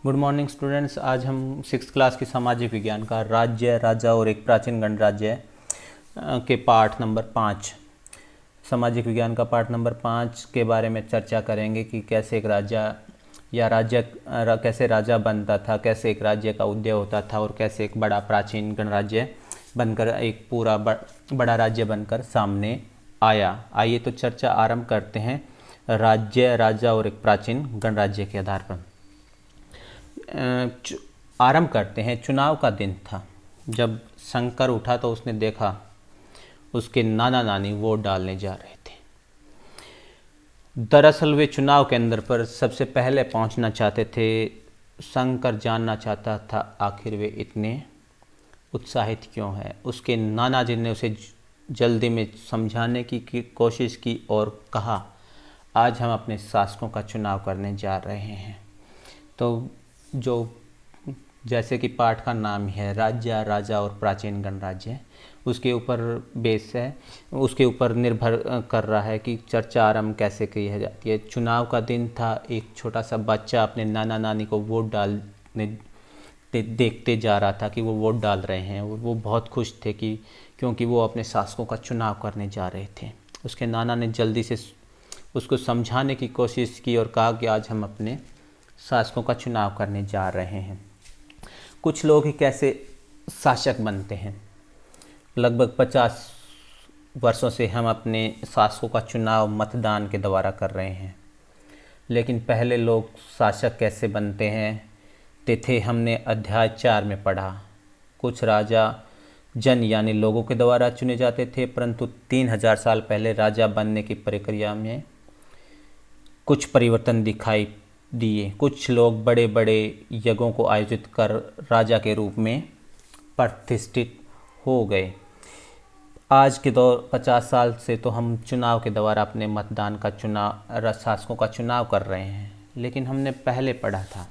Good morning students. आज हम six class की सामाजिक विज्ञान का राज्य, राजा और एक प्राचीन गणराज्य के पाठ नंबर 5, सामाजिक विज्ञान का पाठ नंबर 5 के बारे में चर्चा करेंगे कि कैसे एक राजा या कैसे राजा बनता था, कैसे एक राज्य का उदय होता था और कैसे एक बड़ा प्राचीन गणराज्य बनकर एक पूरा बड़ा राज्य बनकर सामने आया। आइए तो चर्चा आरंभ करते हैं राज्य, राजा और एक प्राचीन गणराज्य के आधार पर। आरंभ करते हैं। चुनाव का दिन था। जब शंकर उठा तो उसने देखा उसके नाना नानी वोट डालने जा रहे थे। दरअसल वे चुनाव केंद्र पर सबसे पहले पहुंचना चाहते थे। शंकर जानना चाहता था आखिर वे इतने उत्साहित क्यों हैं। उसके नाना जी ने उसे जल्दी में समझाने की कोशिश की और कहा, आज हम अपने शासकों का चुनाव करने जा रहे हैं। तो जो जैसे कि पाठ का नाम है राज्य, राजा और प्राचीन गणराज्य, उसके ऊपर बेस है, उसके ऊपर निर्भर कर रहा है कि चर्चा आरंभ कैसे की जाती है। चुनाव का दिन था। एक छोटा सा बच्चा अपने नाना नानी को वोट डालने देखते जा रहा था कि वो वोट डाल रहे हैं और वो बहुत खुश थे कि क्योंकि वो अपने शासकों का चुनाव करने जा रहे थे। उसके नाना ने जल्दी से उसको समझाने की कोशिश की और कहा कि आज हम अपने शासकों का चुनाव करने जा रहे हैं। कुछ लोग ही कैसे शासक बनते हैं। लगभग 50 वर्षों से हम अपने शासकों का चुनाव मतदान के द्वारा कर रहे हैं, लेकिन पहले लोग शासक कैसे बनते हैं थे हमने अध्याय 4 में पढ़ा। कुछ राजा जन यानी लोगों के द्वारा चुने जाते थे, परंतु 3000 साल पहले राजा बनने की प्रक्रिया में कुछ परिवर्तन दिखाई दिए। कुछ लोग बड़े बड़े यज्ञों को आयोजित कर राजा के रूप में प्रतिष्ठित हो गए। आज के दौर 50 साल से तो हम चुनाव के द्वारा अपने मतदान का चुनाव, शासकों का चुनाव कर रहे हैं, लेकिन हमने पहले पढ़ा था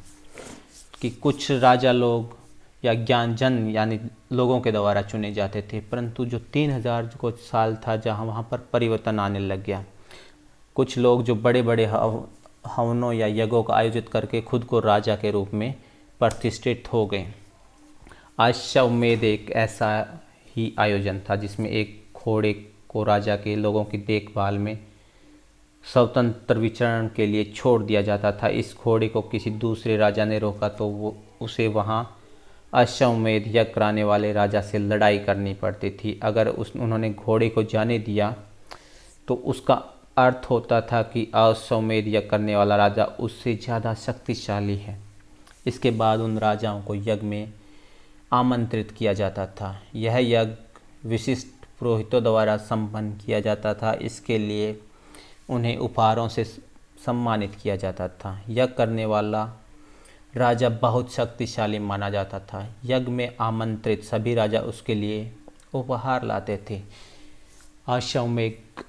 कि कुछ राजा लोग या ज्ञान जन यानी लोगों के द्वारा चुने जाते थे, परंतु जो 3000 को साल था जहाँ वहाँ पर परिवर्तन आने लग गया। कुछ लोग जो बड़े बड़े हवनों या यज्ञों का आयोजित करके खुद को राजा के रूप में प्रतिष्ठित हो गए। अश्वमेध एक ऐसा ही आयोजन था जिसमें एक घोड़े को राजा के लोगों की देखभाल में स्वतंत्र विचरण के लिए छोड़ दिया जाता था। इस घोड़े को किसी दूसरे राजा ने रोका तो उसे वहाँ अश्वमेध यज्ञ कराने वाले राजा से लड़ाई करनी पड़ती थी। अगर उन्होंने घोड़े को जाने दिया तो उसका अर्थ होता था कि अश्वमेध यज्ञ करने वाला राजा उससे ज़्यादा शक्तिशाली है। इसके बाद उन राजाओं को यज्ञ में आमंत्रित किया जाता था। यह यज्ञ विशिष्ट पुरोहितों द्वारा संपन्न किया जाता था। इसके लिए उन्हें उपहारों से सम्मानित किया जाता था। यज्ञ करने वाला राजा बहुत शक्तिशाली माना जाता था। यज्ञ में आमंत्रित सभी राजा उसके लिए उपहार लाते थे। अश्वमेध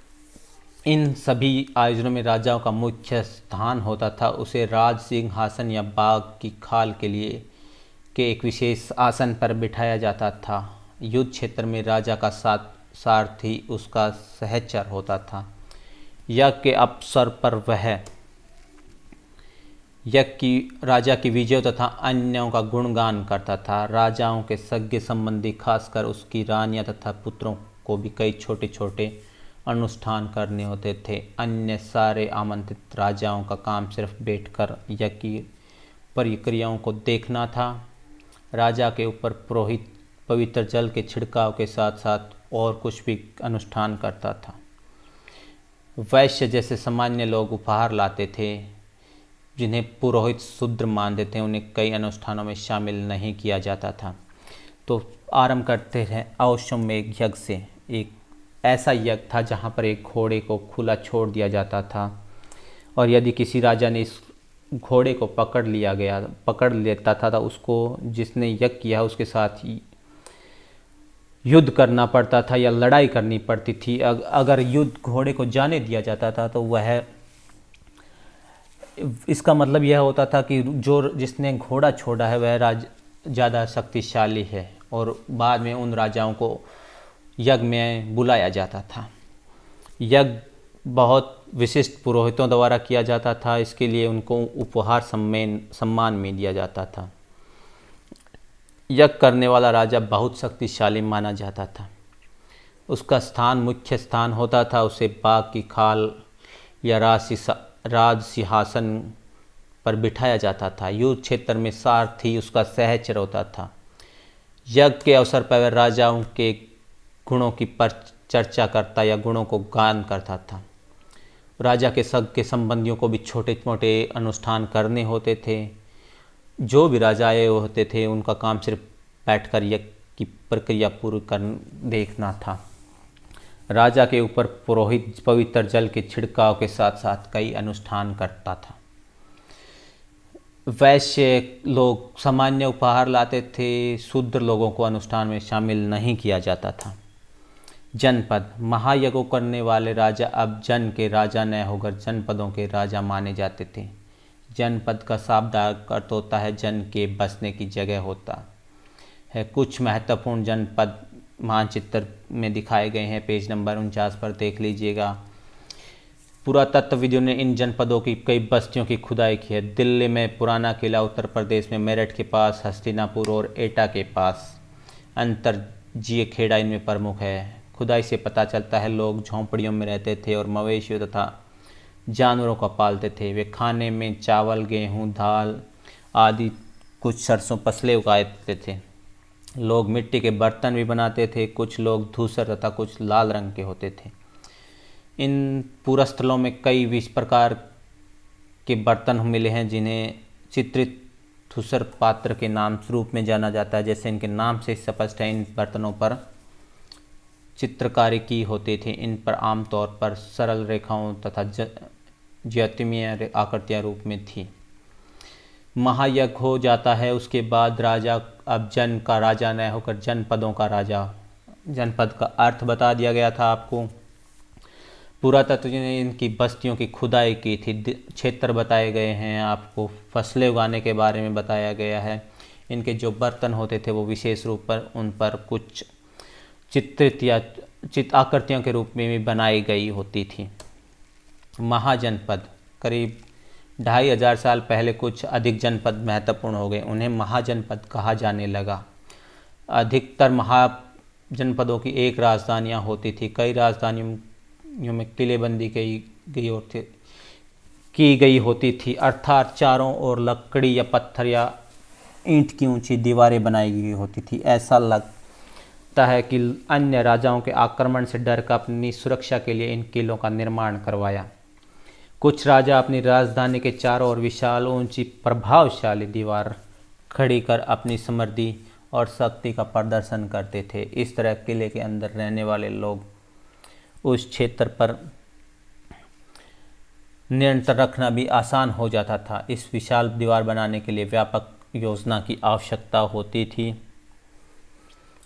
इन सभी आयोजनों में राजाओं का मुख्य स्थान होता था। उसे राज सिंहासन या बाघ की खाल के एक विशेष आसन पर बिठाया जाता था। युद्ध क्षेत्र में राजा का सारथी उसका सहचर होता था। यज्ञ के अवसर पर वह राजा की विजय तथा अन्यों का गुणगान करता था। राजाओं के सगे संबंधी, खासकर उसकी रानियां तथा पुत्रों को भी कई छोटे छोटे अनुष्ठान करने होते थे। अन्य सारे आमंत्रित राजाओं का काम सिर्फ बैठकर यज्ञ की प्रक्रियाओं को देखना था। राजा के ऊपर पुरोहित पवित्र जल के छिड़काव के साथ साथ और कुछ भी अनुष्ठान करता था। वैश्य जैसे सामान्य लोग उपहार लाते थे, जिन्हें पुरोहित शूद्र मानते थे, उन्हें कई अनुष्ठानों में शामिल नहीं किया जाता था। तो आरंभ करते हैं अश्वमेध यज्ञ से। एक ऐसा यज्ञ था जहाँ पर एक घोड़े को खुला छोड़ दिया जाता था और यदि किसी राजा ने इस घोड़े को पकड़ लेता था तो उसको, जिसने यज्ञ किया उसके साथ युद्ध करना पड़ता था या लड़ाई करनी पड़ती थी। अगर युद्ध घोड़े को जाने दिया जाता था तो इसका मतलब यह होता था कि जिसने घोड़ा छोड़ा है वह ज़्यादा शक्तिशाली है और बाद में उन राजाओं को यज्ञ में बुलाया जाता था। यज्ञ बहुत विशिष्ट पुरोहितों द्वारा किया जाता था। इसके लिए उनको उपहार सम्मान में दिया जाता था। यज्ञ करने वाला राजा बहुत शक्तिशाली माना जाता था। उसका स्थान मुख्य स्थान होता था। उसे बाघ की खाल या राज सिंहासन पर बिठाया जाता था। युद्ध क्षेत्र में सारथी उसका सहचर होता था। यज्ञ के अवसर पर राजाओं के गुणों की चर्चा करता या गुणों को गान करता था। राजा के सगे संबंधियों को भी छोटे मोटे अनुष्ठान करने होते थे। जो भी राजा आए होते थे उनका काम सिर्फ बैठकर यज्ञ की प्रक्रिया पूरी कर देखना था। राजा के ऊपर पुरोहित पवित्र जल के छिड़काव के साथ साथ कई अनुष्ठान करता था। वैश्य लोग सामान्य उपहार लाते थे। शूद्र लोगों को अनुष्ठान में शामिल नहीं किया जाता था। जनपद महायज्ञों करने वाले राजा अब जन के राजा न होकर जनपदों के राजा माने जाते थे। जनपद का शाब्दिक अर्थ होता है जन के बसने की जगह होता है। कुछ महत्वपूर्ण जनपद मानचित्र में दिखाए गए हैं। पेज नंबर 49 पर देख लीजिएगा। पुरातत्वविदों ने इन जनपदों की कई बस्तियों की खुदाई की है। दिल्ली में पुराना किला, उत्तर प्रदेश में मेरठ के पास हस्तिनापुर और एटा के पास अंतरजीय खेड़ा इनमें प्रमुख है। खुदाई से पता चलता है लोग झोंपड़ियों में रहते थे और मवेशियों तथा जानवरों को पालते थे। वे खाने में चावल, गेहूँ, दाल आदि कुछ सरसों फसलें उगाते थे। लोग मिट्टी के बर्तन भी बनाते थे। कुछ लोग धूसर तथा कुछ लाल रंग के होते थे। इन पुरस्थलों में कई 20 प्रकार के बर्तन मिले हैं जिन्हें चित्रित धूसर पात्र के नाम रूप में जाना जाता है। जैसे इनके नाम से स्पष्ट है, इन बर्तनों पर चित्रकारी की होती थी। इन पर आमतौर पर सरल रेखाओं तथा ज्योतिमय आकृतियाँ रूप में थी। महायज्ञ हो जाता है, उसके बाद राजा अब जन का राजा न होकर जनपदों का राजा। जनपद का अर्थ बता दिया गया था आपको। पुरातत्व ने इनकी बस्तियों की खुदाई की थी। क्षेत्र बताए गए हैं आपको। फसलें उगाने के बारे में बताया गया है। इनके जो बर्तन होते थे वो विशेष रूप पर उन पर कुछ चित्रित या आकृतियों के रूप में भी बनाई गई होती थी। महाजनपद करीब 2500 साल पहले कुछ अधिक जनपद महत्वपूर्ण हो गए। उन्हें महाजनपद कहा जाने लगा। अधिकतर महाजनपदों की एक राजधानियाँ होती थी। कई राजधानियों में किलेबंदी की गई होती थी, अर्थात चारों ओर लकड़ी या पत्थर या ईंट की ऊंची दीवारें बनाई गई होती थी। ऐसा लगता है कि अन्य राजाओं के आक्रमण से डरकर अपनी सुरक्षा के लिए इन किलों का निर्माण करवाया। कुछ राजा अपनी राजधानी के चारों ओर विशाल ऊंची प्रभावशाली दीवार खड़ी कर अपनी समृद्धि और शक्ति का प्रदर्शन करते थे। इस तरह किले के अंदर रहने वाले लोग उस क्षेत्र पर नियंत्रण रखना भी आसान हो जाता था। इस विशाल दीवार बनाने के लिए व्यापक योजना की आवश्यकता होती थी।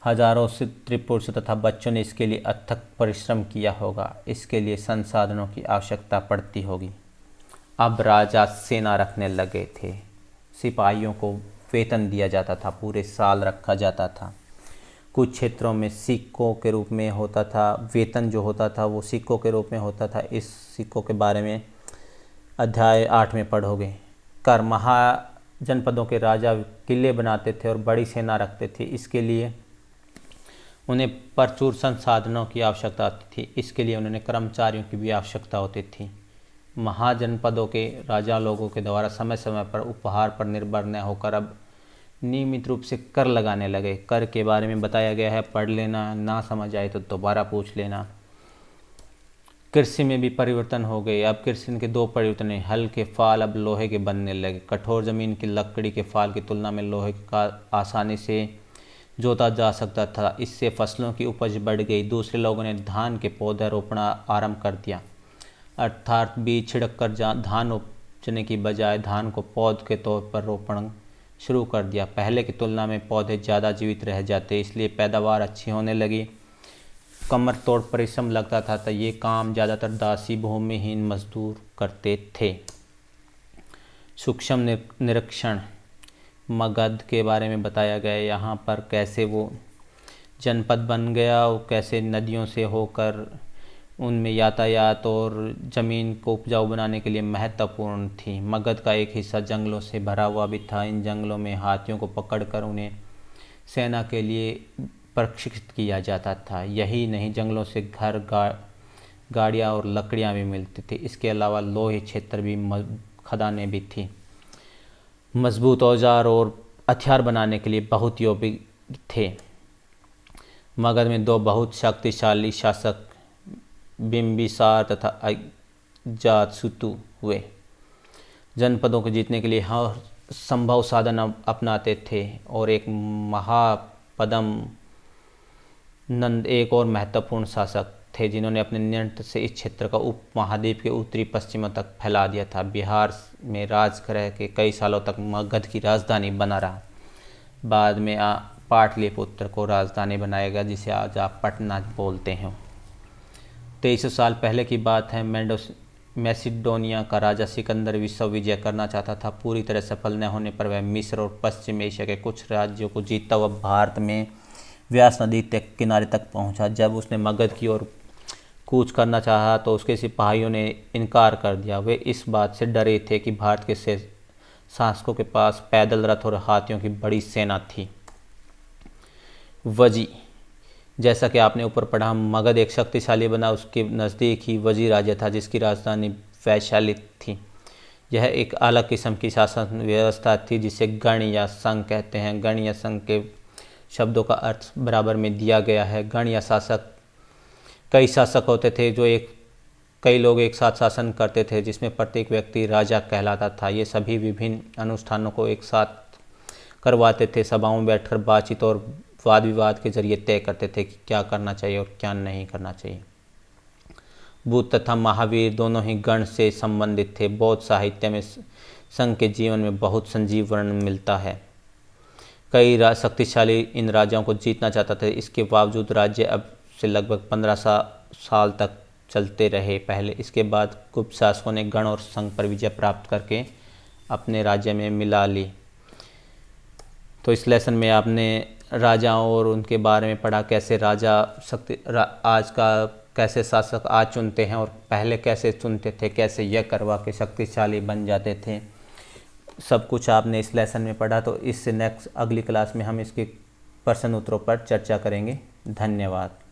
हजारों स्त्री पुरुष तथा बच्चों ने इसके लिए अथक परिश्रम किया होगा। इसके लिए संसाधनों की आवश्यकता पड़ती होगी। अब राजा सेना रखने लगे थे। सिपाहियों को वेतन दिया जाता था, पूरे साल रखा जाता था। कुछ क्षेत्रों में सिक्कों के रूप में होता था। वेतन जो होता था वो सिक्कों के रूप में होता था। इस सिक्कों के बारे में अध्याय 8 में पढ़ोगे। कर महाजनपदों के राजा किले बनाते थे और बड़ी सेना रखते थे। इसके लिए उन्हें प्रचुर संसाधनों की आवश्यकता होती थी। इसके लिए उन्हें कर्मचारियों की भी आवश्यकता होती थी। महाजनपदों के राजा लोगों के द्वारा समय समय पर उपहार पर निर्भर न होकर अब नियमित रूप से कर लगाने लगे। कर के बारे में बताया गया है, पढ़ लेना, ना समझ आए तो दोबारा पूछ लेना। कृषि में भी परिवर्तन हो गए। अब कृषि के 2 परिवर्तन हैं। हल के फाल अब लोहे के बनने लगे। कठोर जमीन की लकड़ी के फाल की तुलना में लोहे का आसानी से जोता जा सकता था। इससे फसलों की उपज बढ़ गई। दूसरे लोगों ने धान के पौधे रोपना आरंभ कर दिया, अर्थात बीज छिड़क कर धान उपजने की बजाय धान को पौध के तौर पर रोपण शुरू कर दिया। पहले की तुलना में पौधे ज़्यादा जीवित रह जाते, इसलिए पैदावार अच्छी होने लगी। कमर तोड़ परिश्रम लगता था तो ये काम ज़्यादातर दासी भूमिहीन मजदूर करते थे। सूक्ष्म निरीक्षण मगध के बारे में बताया गया। यहाँ पर कैसे वो जनपद बन गया और कैसे नदियों से होकर उनमें यातायात और ज़मीन को उपजाऊ बनाने के लिए महत्वपूर्ण थी। मगध का एक हिस्सा जंगलों से भरा हुआ भी था। इन जंगलों में हाथियों को पकड़कर उन्हें सेना के लिए प्रशिक्षित किया जाता था। यही नहीं, जंगलों से घर, गाड़ियाँ और लकड़ियाँ भी मिलती थी। इसके अलावा लोहे क्षेत्र भी, खदानें भी थी। मजबूत औजार और हथियार बनाने के लिए बहुत योग्य थे। मगध में दो बहुत शक्तिशाली शासक बिंबिसार तथा अजातशत्रु हुए। जनपदों को जीतने के लिए हर संभव साधन अपनाते थे और एक महापद्म नंद एक और महत्वपूर्ण शासक थे जिन्होंने अपने नियंत्रण से इस क्षेत्र का उपमहाद्वीप के उत्तरी पश्चिम तक फैला दिया था। बिहार में राजगृह के कई सालों तक मगध की राजधानी बना रहा। बाद में पाटलिपुत्र को राजधानी बनाया गया, जिसे आज आप पटना बोलते हैं। 2300 साल पहले की बात है। मैसिडोनिया का राजा सिकंदर विश्व विजय करना चाहता था। पूरी तरह सफल न होने पर वह मिस्र और पश्चिम एशिया के कुछ राज्यों को जीतता हुआ भारत में व्यास नदी के किनारे तक पहुंचा। जब उसने मगध की ओर कूच करना चाहा तो उसके सिपाहियों ने इनकार कर दिया। वे इस बात से डरे थे कि भारत के शासकों के पास पैदल रथ और हाथियों की बड़ी सेना थी। वजी, जैसा कि आपने ऊपर पढ़ा, मगध एक शक्तिशाली बना। उसके नज़दीक ही वजी राज्य था जिसकी राजधानी वैशाली थी। यह एक अलग किस्म की शासन व्यवस्था थी जिसे गण या संघ कहते हैं। गण या संघ के शब्दों का अर्थ बराबर में दिया गया है। गण या शासक, कई शासक होते थे जो कई लोग एक साथ शासन करते थे, जिसमें प्रत्येक व्यक्ति राजा कहलाता था। ये सभी विभिन्न अनुष्ठानों को एक साथ करवाते थे। सभाओं में बैठकर बातचीत और वाद विवाद के जरिए तय करते थे कि क्या करना चाहिए और क्या नहीं करना चाहिए। बुद्ध तथा महावीर दोनों ही गण से संबंधित थे। बौद्ध साहित्य में संघ के जीवन में बहुत संजीव वर्णन मिलता है। कई शक्तिशाली इन राजाओं को जीतना चाहता था। इसके बावजूद राज्य अब से लगभग 15 साल तक चलते रहे। पहले इसके बाद गुप्त शासकों ने गण और संघ पर विजय प्राप्त करके अपने राज्य में मिला ली। तो इस लेसन में आपने राजाओं और उनके बारे में पढ़ा, कैसे राजा आज का कैसे शासक आज चुनते हैं और पहले कैसे चुनते थे, कैसे यह करवा के शक्तिशाली बन जाते थे। सब कुछ आपने इस लेसन में पढ़ा। तो इससे नेक्स्ट अगली क्लास में हम इसके प्रश्न उत्तरों पर चर्चा करेंगे। धन्यवाद।